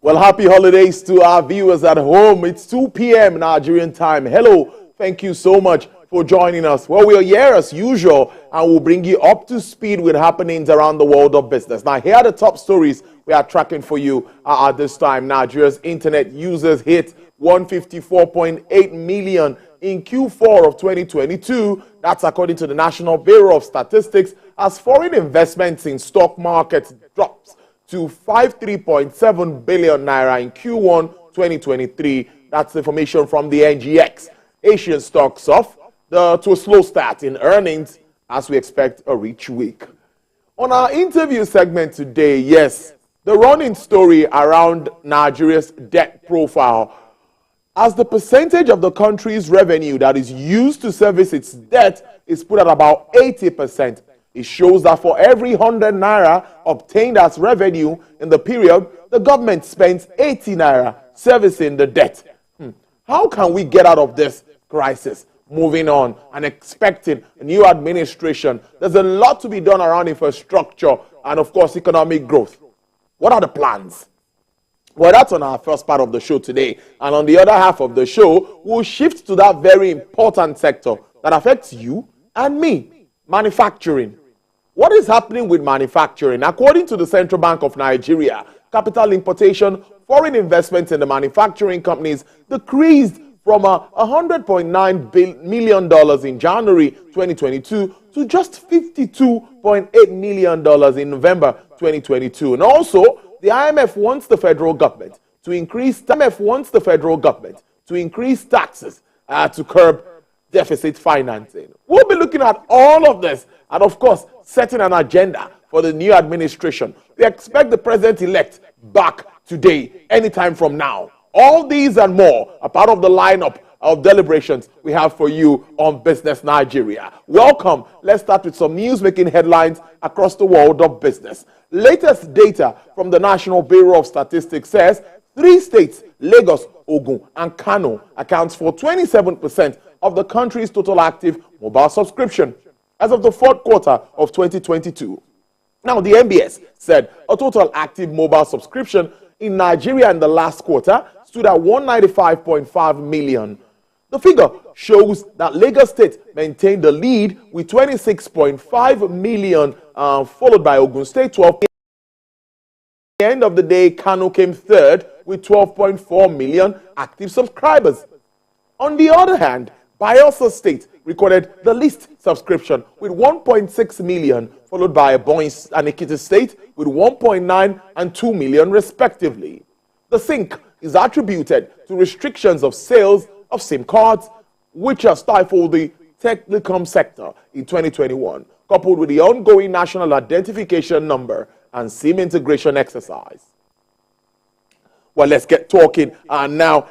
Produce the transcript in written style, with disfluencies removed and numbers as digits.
Well, happy holidays to our viewers at home. It's 2 p.m. Nigerian time. Hello. Thank you so much for joining us. Well, we are here as usual, and we'll bring you up to speed with happenings around the world of business. Now, here are the top stories we are tracking for you at this time. Nigeria's internet users hit 154.8 million in Q4 of 2022. That's according to the National Bureau of Statistics, as foreign investments in stock markets drops to 53.7 billion naira in Q1 2023. That's information from the NGX. Asian stocks off to a slow start in earnings as we expect a rich week. On our interview segment today, yes, the running story around Nigeria's debt profile. As the percentage of the country's revenue that is used to service its debt is put at about 80%. It shows that for every 100 naira obtained as revenue in the period, the government spends 80 naira servicing the debt. How can we get out of this crisis? Moving on and expecting a new administration, there's a lot to be done around infrastructure and, of course, economic growth. What are the plans? Well, that's on our first part of the show today. And on the other half of the show, we'll shift to that very important sector that affects you and me, manufacturing. What is happening with manufacturing? According to the Central Bank of Nigeria, capital importation, foreign investments in the manufacturing companies decreased from $100.9 million in January 2022 to just $52.8 million in November 2022. And also, the IMF wants the federal government to increase taxes to curb deficit financing. We'll be looking at all of this and, of course, setting an agenda for the new administration. We expect the president-elect back today, anytime from now. All these and more are part of the lineup of deliberations we have for you on Business Nigeria. Welcome. Let's start with some news making headlines across the world of business. Latest data from the National Bureau of Statistics says 3 states, Lagos, Ogun, and Kano, accounts for 27% of the country's total active mobile subscription as of the fourth quarter of 2022. Now, the NBS said a total active mobile subscription in Nigeria in the last quarter stood at 195.5 million. The figure shows that Lagos State maintained the lead with 26.5 million, followed by Ogun State 12. At the end of the day, Kano came third with 12.4 million active subscribers. On the other hand, Bayelsa State recorded the least subscription with 1.6 million, followed by Ebonyi and Ekiti State with 1.9 and 2 million respectively. The sink is attributed to restrictions of sales of SIM cards, which have stifled the telecom sector in 2021, coupled with the ongoing national identification number and SIM integration exercise. Well, let's get talking now.